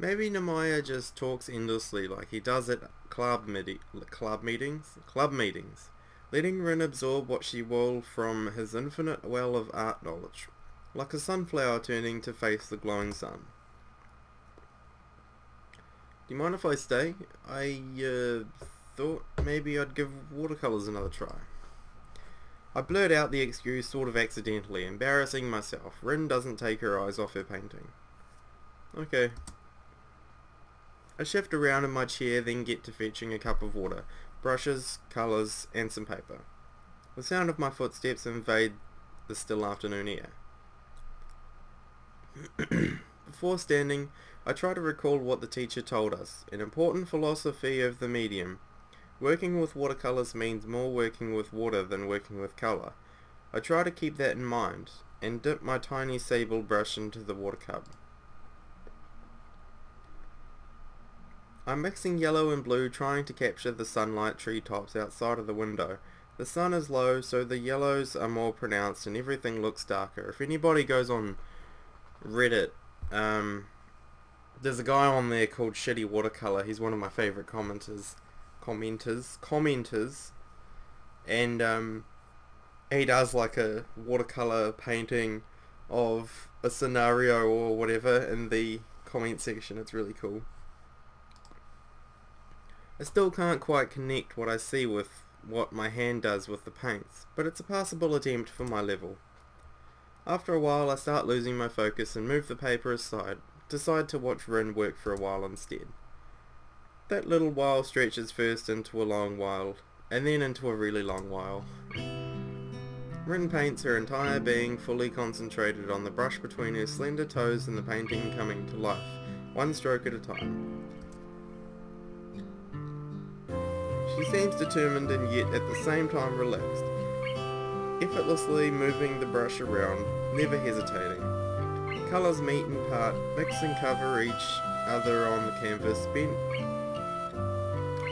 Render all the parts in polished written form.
Maybe Namaya just talks endlessly like he does at club meetings, letting Rin absorb what she will from his infinite well of art knowledge, like a sunflower turning to face the glowing sun. Do you mind if I stay? I thought maybe I'd give watercolors another try. I blurt out the excuse sort of accidentally, embarrassing myself. Rin doesn't take her eyes off her painting. Okay. I shift around in my chair, then get to fetching a cup of water, brushes, colours, and some paper. The sound of my footsteps invade the still afternoon air. Before standing, I try to recall what the teacher told us, an important philosophy of the medium. Working with watercolours means more working with water than working with colour. I try to keep that in mind, and dip my tiny sable brush into the water cup. I'm mixing yellow and blue, trying to capture the sunlight treetops outside of the window. The sun is low, so the yellows are more pronounced and everything looks darker. If anybody goes on Reddit, there's a guy on there called Shitty Watercolor. He's one of my favourite commenters, and he does like a watercolor painting of a scenario or whatever in the comment section. It's really cool. I still can't quite connect what I see with what my hand does with the paints, but it's a passable attempt for my level. After a while I start losing my focus and move the paper aside, decide to watch Rin work for a while instead. That little while stretches first into a long while, and then into a really long while. Rin paints her entire being fully concentrated on the brush between her slender toes and the painting coming to life, one stroke at a time. She seems determined and yet at the same time relaxed, effortlessly moving the brush around, never hesitating. Colours meet and part, mix and cover each other on the canvas,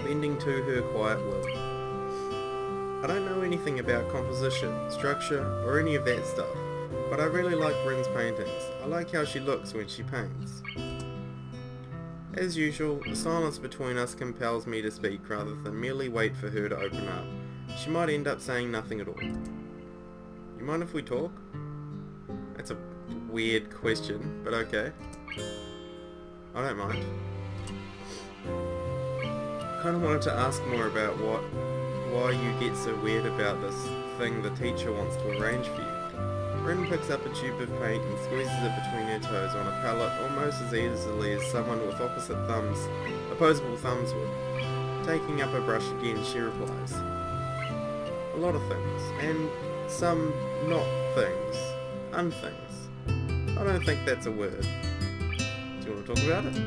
bending to her quiet will. I don't know anything about composition, structure, or any of that stuff, but I really like Rin's paintings. I like how she looks when she paints. As usual, the silence between us compels me to speak rather than merely wait for her to open up. She might end up saying nothing at all. You mind if we talk? That's a weird question, but okay. I don't mind. I kind of wanted to ask more about why you get so weird about this thing the teacher wants to arrange for you. Rin picks up a tube of paint and squeezes it between her toes on a palette almost as easily as someone with opposable thumbs would. Taking up a brush again, she replies, "A lot of things, and some not things, unthings. I don't think that's a word. Do you want to talk about it?"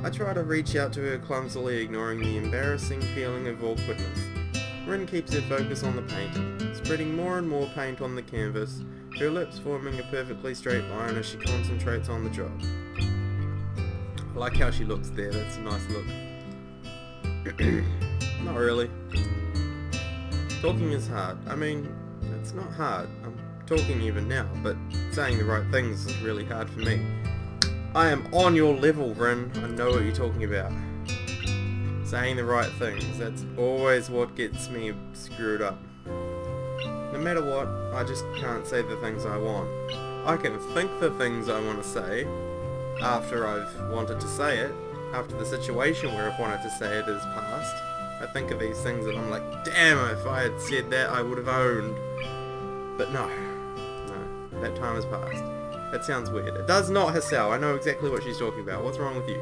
I try to reach out to her clumsily, ignoring the embarrassing feeling of awkwardness. Rin keeps her focus on the painting, spreading more and more paint on the canvas, her lips forming a perfectly straight line as she concentrates on the job. I like how she looks there, that's a nice look. Not really. Talking is hard. I mean, it's not hard. I'm talking even now, but saying the right things is really hard for me. I am on your level, Rin. I know what you're talking about. Saying the right things, that's always what gets me screwed up. No matter what, I just can't say the things I want. I can think the things I want to say after I've wanted to say it, after the situation where I've wanted to say it is past. I think of these things and I'm like, damn, if I had said that I would have owned. But no, that time has passed. That sounds weird. It does not, Hisao. I know exactly what she's talking about. What's wrong with you?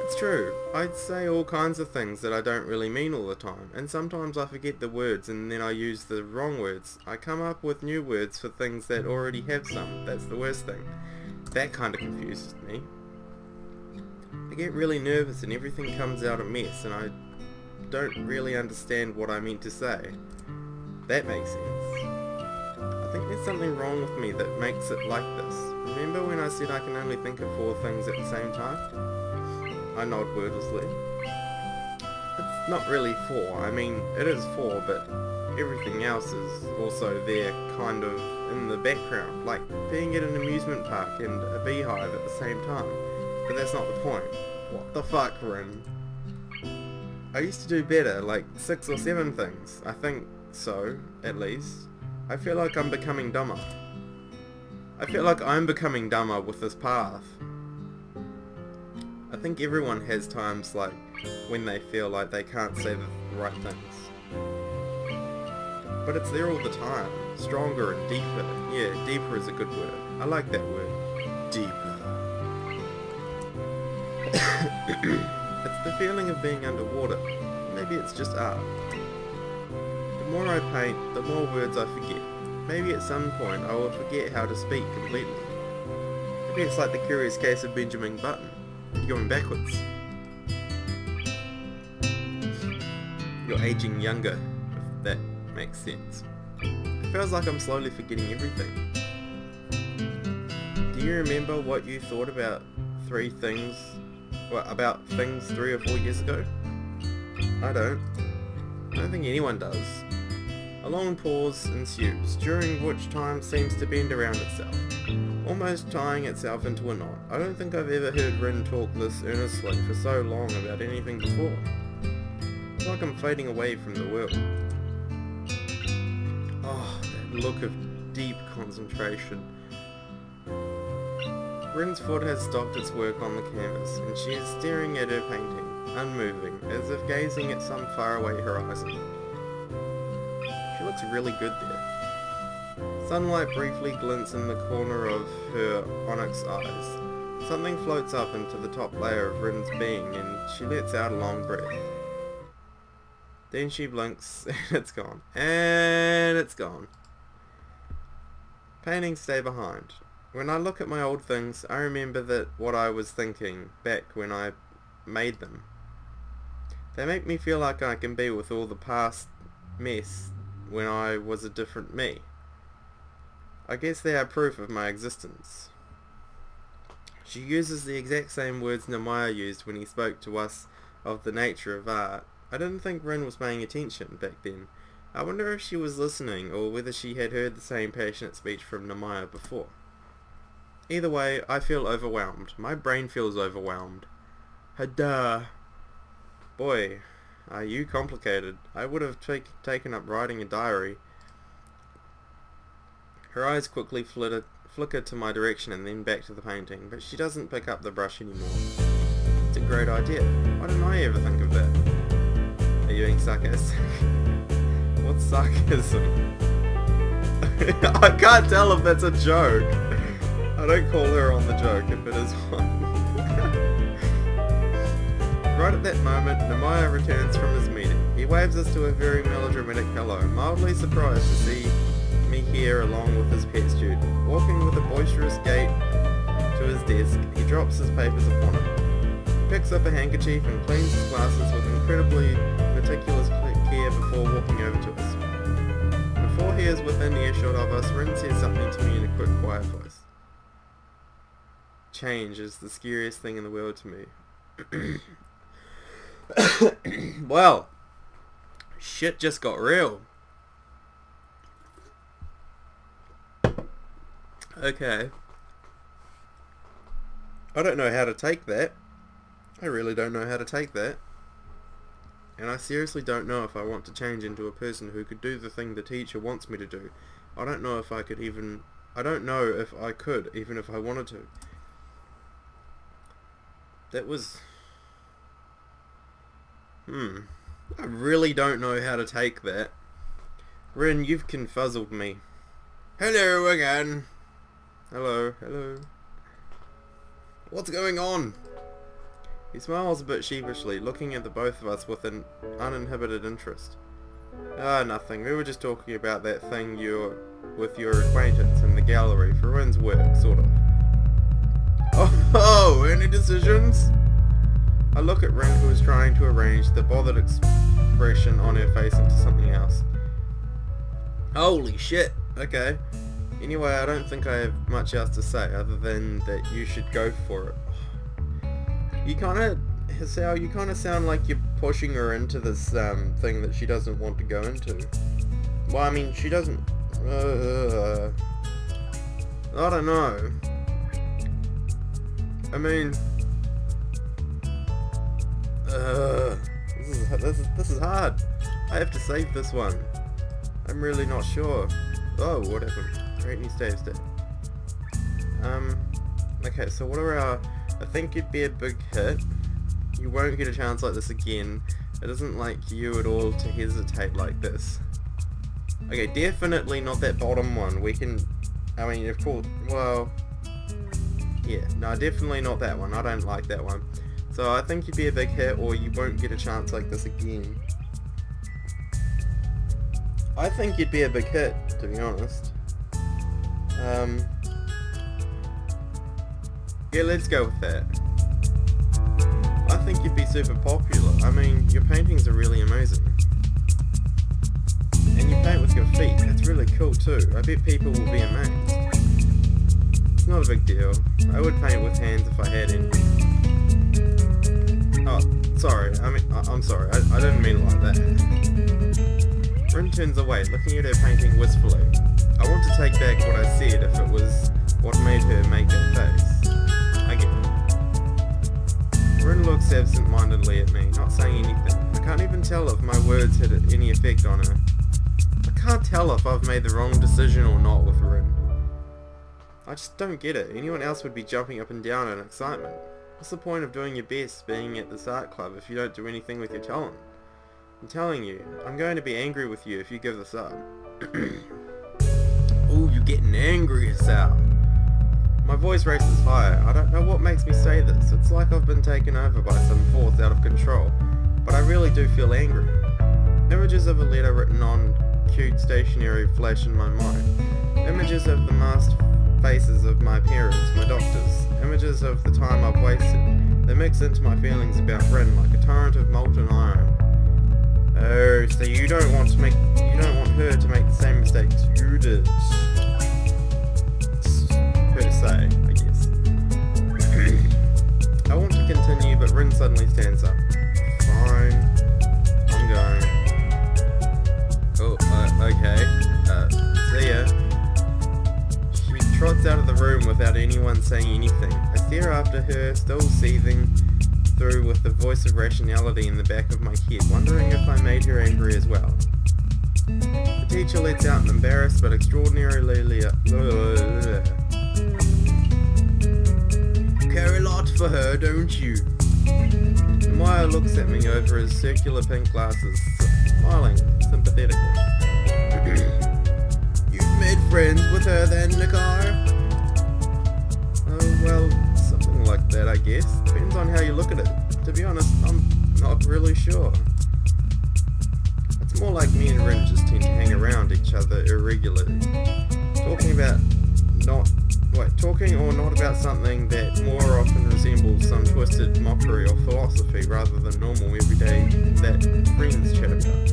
It's true. I'd say all kinds of things that I don't really mean all the time, and sometimes I forget the words and then I use the wrong words. I come up with new words for things that already have some. That's the worst thing. That kind of confuses me. I get really nervous and everything comes out a mess and I don't really understand what I meant to say. That makes sense. I think there's something wrong with me that makes it like this. Remember when I said I can only think of 4 things at the same time? I nod wordlessly. It's not really 4, I mean, it is 4, but everything else is also there kind of in the background, like being at an amusement park and a beehive at the same time. But that's not the point. What the fuck, Rin? I used to do better, like 6 or 7 things. I think so, at least. I feel like I'm becoming dumber. I feel like I'm becoming dumber with this path. I think everyone has times like when they feel like they can't say the right things. But it's there all the time. Stronger and deeper. Yeah, deeper is a good word. I like that word. Deeper. It's the feeling of being underwater. Maybe it's just art. The more I paint, the more words I forget. Maybe at some point I will forget how to speak completely. Maybe it's like the curious case of Benjamin Button. Going backwards. You're aging younger, if that makes sense. It feels like I'm slowly forgetting everything. Do you remember what you thought about things 3 or 4 years ago? I don't. I don't think anyone does. A long pause ensues, during which time seems to bend around itself, almost tying itself into a knot. I don't think I've ever heard Rin talk this earnestly for so long about anything before. It's like I'm fading away from the world. Oh, that look of deep concentration. Rin's foot has stopped its work on the canvas, and she is staring at her painting, unmoving, as if gazing at some faraway horizon. She looks really good there. Sunlight briefly glints in the corner of her onyx eyes. Something floats up into the top layer of Rin's being, and she lets out a long breath. Then she blinks, and it's gone. And it's gone. Paintings stay behind. When I look at my old things, I remember what I was thinking back when I made them. They make me feel like I can be with all the past mess when I was a different me. I guess they are proof of my existence. She uses the exact same words Namaya used when he spoke to us of the nature of art. I didn't think Rin was paying attention back then. I wonder if she was listening, or whether she had heard the same passionate speech from Namaya before. Either way, I feel overwhelmed. My brain feels overwhelmed. Hada. Boy, are you complicated. I would have taken up writing a diary. Her eyes quickly flicker to my direction and then back to the painting, but she doesn't pick up the brush anymore. It's a great idea. Why didn't I ever think of that? Are you being sarcastic? What's sarcasm? I can't tell if that's a joke. I don't call her on the joke if it is one. Right at that moment, Namaya returns from his meeting. He waves us to a very melodramatic hello, mildly surprised to see me here along with his pet student. Walking with a boisterous gait to his desk, he drops his papers upon it, picks up a handkerchief and cleans his glasses with incredibly meticulous care before walking over to us. Before he is within earshot of us, Rin says something to me in a quick, quiet voice. Change is the scariest thing in the world to me. Well, shit just got real. Okay. I don't know how to take that. I really don't know how to take that. And I seriously don't know if I want to change into a person who could do the thing the teacher wants me to do. I don't know if I could even... I don't know if I could, even if I wanted to. That was... I really don't know how to take that. Rin, you've confuzzled me. Hello again. Hello, hello. What's going on? He smiles a bit sheepishly, looking at the both of us with an uninhibited interest. Ah, nothing. We were just talking about that thing with your acquaintance in the gallery for Rin's work, sort of. Oh, any decisions? I look at Rin, who is trying to arrange the bothered expression on her face into something else. Holy shit, okay. Anyway, I don't think I have much else to say, other than that you should go for it. You kinda sound like you're pushing her into this thing that she doesn't want to go into. Well, I mean, she doesn't... I don't know. I mean, this is hard. I have to save this one. I'm really not sure. Oh, what happened? Create new save state. Okay, so what are our... I think you'd be a big hit. You won't get a chance like this again. It isn't like you at all to hesitate like this. Okay, definitely not that bottom one. We can... I mean, of course... Well... Yeah, no, definitely not that one. I don't like that one. So I think you'd be a big hit, or you won't get a chance like this again. I think you'd be a big hit, to be honest. Yeah, let's go with that. I think you'd be super popular. I mean, your paintings are really amazing. And you paint with your feet. That's really cool too. I bet people will be amazed. It's not a big deal. I would paint with hands if I had any. Oh, sorry. I'm sorry. I didn't mean it like that. Rin turns away, looking at her painting wistfully. I want to take back what I said if it was what made her make that face. I get it. Rin looks absent-mindedly at me, not saying anything. I can't even tell if my words had any effect on her. I can't tell if I've made the wrong decision or not with Rin. I just don't get it. Anyone else would be jumping up and down in excitement. What's the point of doing your best being at this art club if you don't do anything with your talent? I'm telling you, I'm going to be angry with you if you give this up. Oh, you're getting angry, Hisao. My voice races higher. I don't know what makes me say this. It's like I've been taken over by some force out of control. But I really do feel angry. Images of a letter written on cute stationery flash in my mind. Images of the masked faces of my parents, my doctors. Images of the time I've wasted. They mix into my feelings about Rin like a torrent of molten iron. Oh, so you don't want her to make the same mistakes you did. Per se, I guess. I want to continue, but Rin suddenly stands up. Fine. I'm going. Oh, okay. See ya. She trots out of the room without anyone saying anything. I stare after her, still seething through with the voice of rationality in the back of my head, wondering if I made her angry as well. The teacher lets out an embarrassed but extraordinarily you care a lot for her, don't you? Maya looks at me over his circular pink glasses, smiling sympathetically. You've made friends with her then, Nakai? Oh, well, something like that, I guess. Depends on how you look at it. To be honest, I'm not really sure. It's more like me and Rin just tend to hang around each other irregularly. Talking or not about something that more often resembles some twisted mockery or philosophy rather than normal everyday that friends chat about.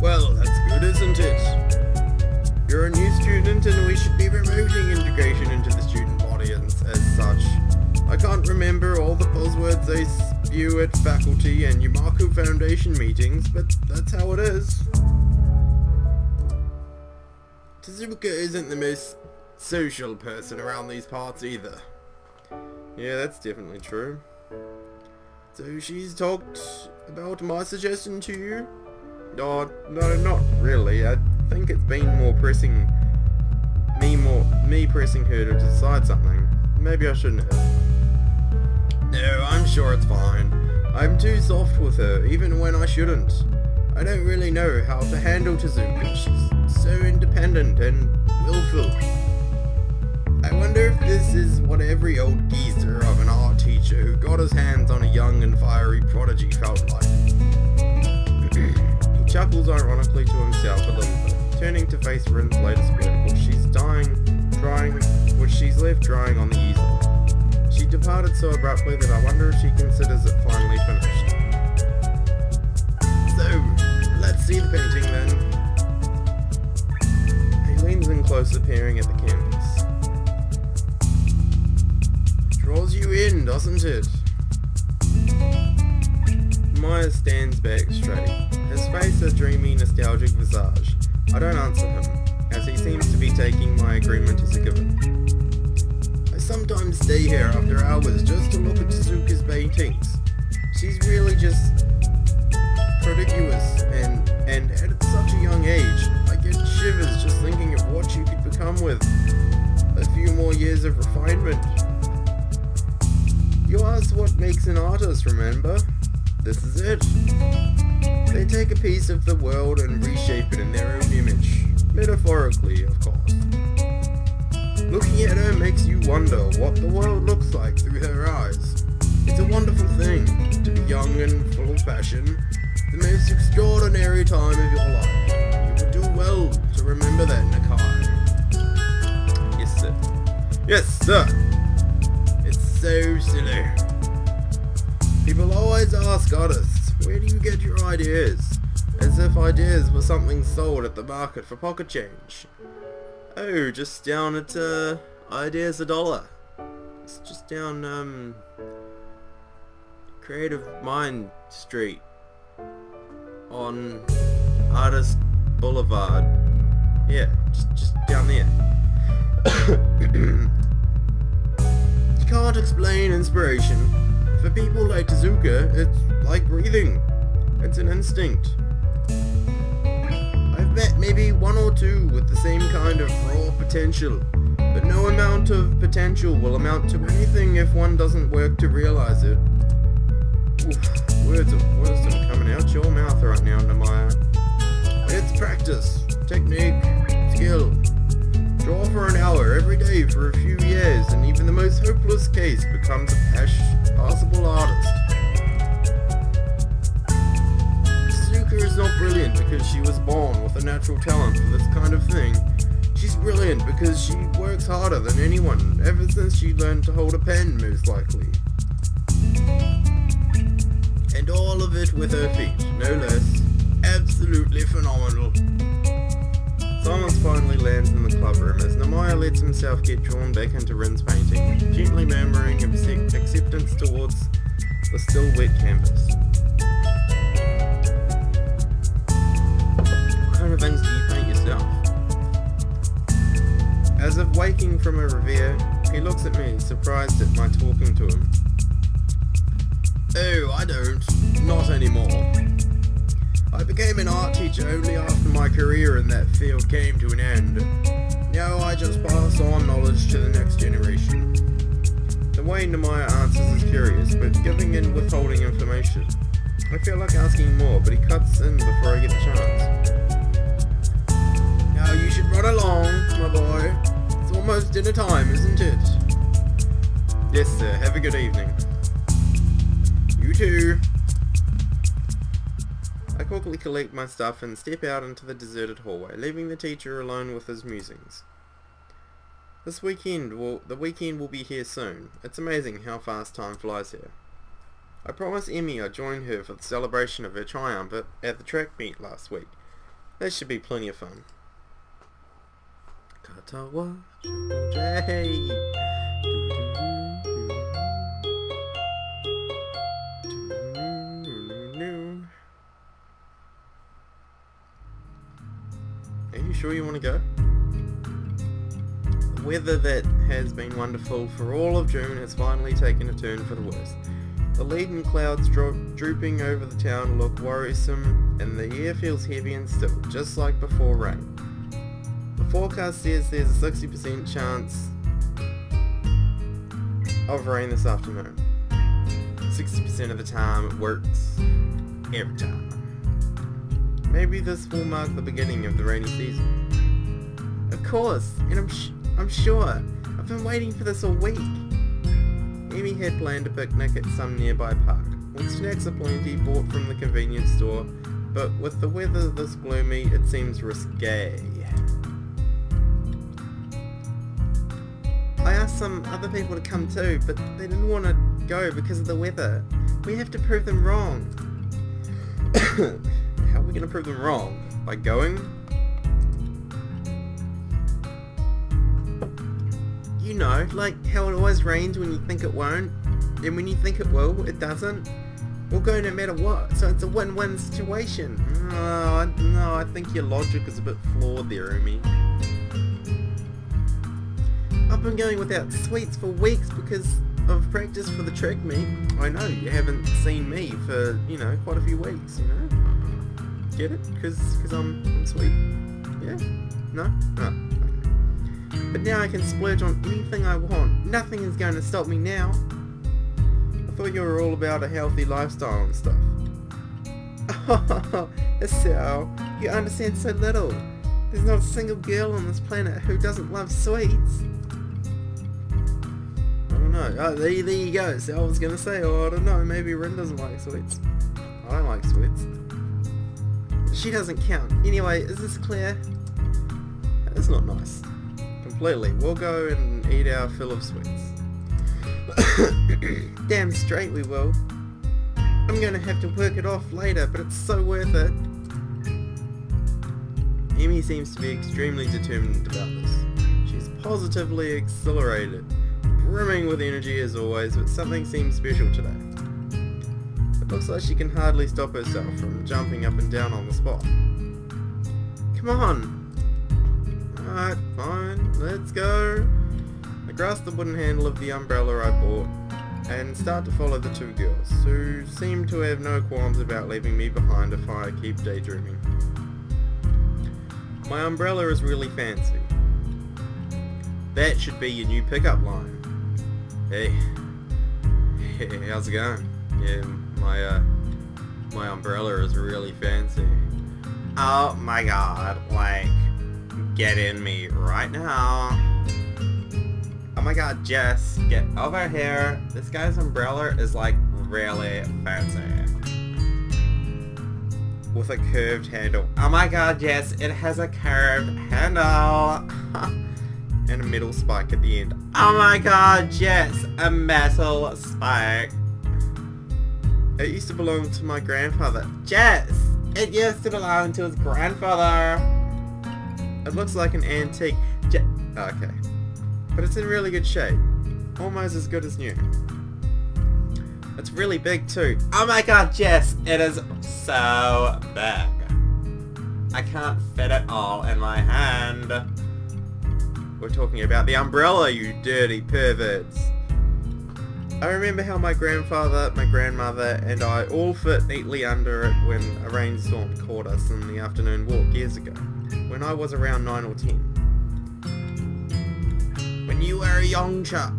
Well, that's good, isn't it? You're a new student and we should be promoting integration into the student body as such. I can't remember all the buzzwords they spew at faculty and Yamaku Foundation meetings, but that's how it is. Tezuka isn't the most social person around these parts either. Yeah, that's definitely true. So she's talked about my suggestion to you? Oh, no, not really. I think it's been more pressing me pressing her to decide something. Maybe I shouldn't have. No, I'm sure it's fine. I'm too soft with her, even when I shouldn't. I don't really know how to handle Tezuka. She's so independent and willful. I wonder if this is what every old geezer of an art teacher who got his hands on a young and fiery prodigy felt like. He chuckles ironically to himself a little bit, turning to face Rin's latest work, which she's left drying on the easel. She departed so abruptly that I wonder if she considers it finally finished. So, let's see the painting then. He leans in closer, peering at the canvas. Draws you in, doesn't it? Namaya stands back straight, his face a dreamy, nostalgic visage. I don't answer him, as he seems to be taking my agreement as a given. I sometimes stay here after hours just to look at Tezuka's paintings. She's really just prodigious, and at such a young age, I get shivers just thinking of what she could become with a few more years of refinement. You asked what makes an artist, remember? This is it. They take a piece of the world and reshape it in their own image. Metaphorically, of course. Looking at her makes you wonder what the world looks like through her eyes. It's a wonderful thing to be young and full of passion. The most extraordinary time of your life. You would do well to remember that, Nakai. Yes, sir. Yes, sir. It's so silly. People always ask artists, where do you get your ideas? As if ideas were something sold at the market for pocket change. Oh, just down at, Ideas $1. It's just down, Creative Mind Street. On Artist Boulevard. Yeah, just down there. You can't explain inspiration. For people like Tezuka, it's like breathing. It's an instinct. I've met maybe one or two with the same kind of raw potential, but no amount of potential will amount to anything if one doesn't work to realize it. Oof, words of wisdom coming out your mouth right now, Namaya. It's practice, technique, skill. Draw for an hour every day for a few years, and even the most hopeless case becomes a passable artist. Tezuka is not brilliant because she was born with a natural talent for this kind of thing. She's brilliant because she works harder than anyone, ever since she learned to hold a pen, most likely. And all of it with her feet, no less. Absolutely phenomenal. Silence finally lands in the club room as Namaya lets himself get drawn back into Rin's painting, gently murmuring acceptance towards the still wet canvas. What kind of things do you paint yourself? As if waking from a reverie, he looks at me, surprised at my talking to him. Oh, I don't. Not anymore. I became an art teacher only after my career in that field came to an end. Now I just pass on knowledge to the next generation. The way Namaya answers is curious, but giving and withholding information. I feel like asking more, but he cuts in before I get the chance. Now you should run along, my boy. It's almost dinner time, isn't it? Yes, sir. Have a good evening. You too. I quickly collect my stuff and step out into the deserted hallway, leaving the teacher alone with his musings. The weekend will be here soon. It's amazing how fast time flies here. I promised Emmy I'd join her for the celebration of her triumph at the track meet last week. That should be plenty of fun. Katawa Shoujo. Are you sure you want to go? The weather that has been wonderful for all of June has finally taken a turn for the worse. The leaden clouds drooping over the town look worrisome, and the air feels heavy and still, just like before rain. The forecast says there's a 60% chance of rain this afternoon. 60% of the time it works. Every time. Maybe this will mark the beginning of the rainy season. Of course, and I'm sure. I've been waiting for this all week. Emmy had planned a picnic at some nearby park, with snacks aplenty bought from the convenience store, but with the weather this gloomy, it seems risque. I asked some other people to come too, but they didn't want to go because of the weather. We have to prove them wrong. How are we going to prove them wrong? By going? You know, like how it always rains when you think it won't, and when you think it will, it doesn't. We'll go no matter what, so it's a win-win situation. No, I think your logic is a bit flawed there, Umi. I've been going without sweets for weeks because of practice for the track meet. I know, you haven't seen me for, you know, quite a few weeks, you know? Get it? Because I'm sweet. Yeah? No? No. Okay. But now I can splurge on anything I want. Nothing is going to stop me now. I thought you were all about a healthy lifestyle and stuff. Oh, Hisao, you understand so little. There's not a single girl on this planet who doesn't love sweets. I don't know. Oh, there you go. So I was going to say, oh, I don't know, maybe Rin doesn't like sweets. I don't like sweets. She doesn't count. Anyway, is this clear? It's not nice. Completely. We'll go and eat our fill of sweets. Damn straight we will. I'm gonna have to work it off later, but it's so worth it. Emi seems to be extremely determined about this. She's positively exhilarated, brimming with energy as always, but something seems special today. It looks like she can hardly stop herself from jumping up and down on the spot. Come on! Alright, fine, let's go. I grasp the wooden handle of the umbrella I bought and start to follow the two girls, who seem to have no qualms about leaving me behind if I keep daydreaming. My umbrella is really fancy. That should be your new pickup line. Hey, how's it going? Yeah, my umbrella is really fancy. Oh my god, like, get in me right now. Oh my god, Jess, get over here. This guy's umbrella is like really fancy. With a curved handle. Oh my god, Jess, it has a curved handle. And a metal spike at the end. Oh my god, Jess, a metal spike. It used to belong to my grandfather. Jess, it used to belong to his grandfather. It looks like an antique. Okay. But it's in really good shape. Almost as good as new. It's really big too. Oh my god, Jess, it is so big. I can't fit it all in my hand. We're talking about the umbrella, you dirty perverts. I remember how my grandfather, my grandmother, and I all fit neatly under it when a rainstorm caught us in the afternoon walk years ago, when I was around 9 or 10. When you were a young chap.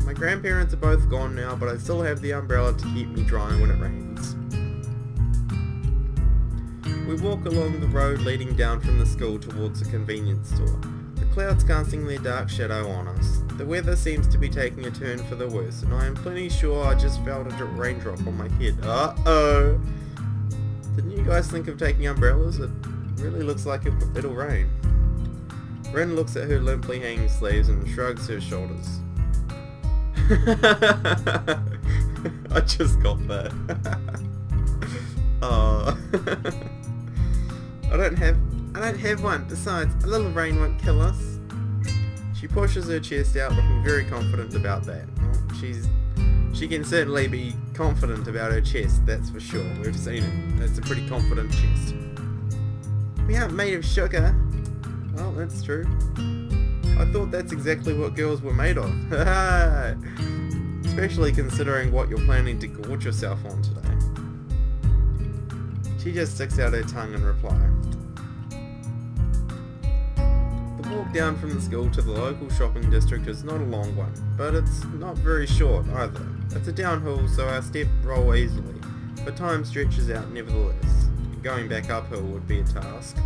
My grandparents are both gone now, but I still have the umbrella to keep me dry when it rains. We walk along the road leading down from the school towards a convenience store, the clouds casting their dark shadow on us. The weather seems to be taking a turn for the worse, and I am plenty sure I just felt a raindrop on my head. Uh-oh! Didn't you guys think of taking umbrellas? It really looks like it'll rain. Ren looks at her limply hanging sleeves and shrugs her shoulders. I just got that. Oh. I don't have one. Besides, a little rain won't kill us. She pushes her chest out, looking very confident about that. Well, she can certainly be confident about her chest, that's for sure. We've seen it. That's a pretty confident chest. We aren't made of sugar. Well, that's true. I thought that's exactly what girls were made of. Especially considering what you're planning to gorge yourself on today. She just sticks out her tongue in reply. The walk down from the school to the local shopping district is not a long one, but it's not very short either. It's a downhill, so our steps roll easily, but time stretches out nevertheless. Going back uphill would be a task.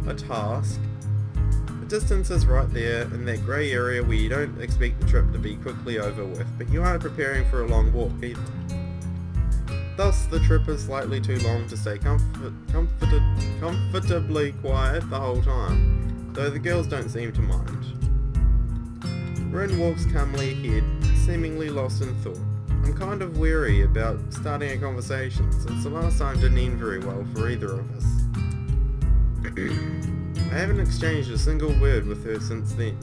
The distance is right there in that grey area where you don't expect the trip to be quickly over with, but you aren't preparing for a long walk either. Thus, the trip is slightly too long to stay comfortably quiet the whole time, though the girls don't seem to mind. Rin walks calmly ahead, seemingly lost in thought. I'm kind of wary about starting a conversation, since the last time didn't end very well for either of us. I haven't exchanged a single word with her since then.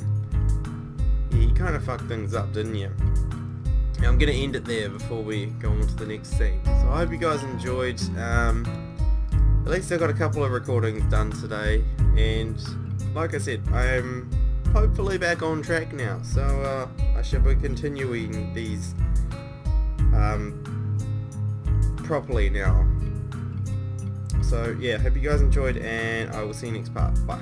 Yeah, you kind of fucked things up, didn't you? I'm going to end it there before we go on to the next scene. So I hope you guys enjoyed. At least I got a couple of recordings done today, and like I said, I'm hopefully back on track now, so I should be continuing these properly now. So yeah, hope you guys enjoyed, and I will see you next part. Bye.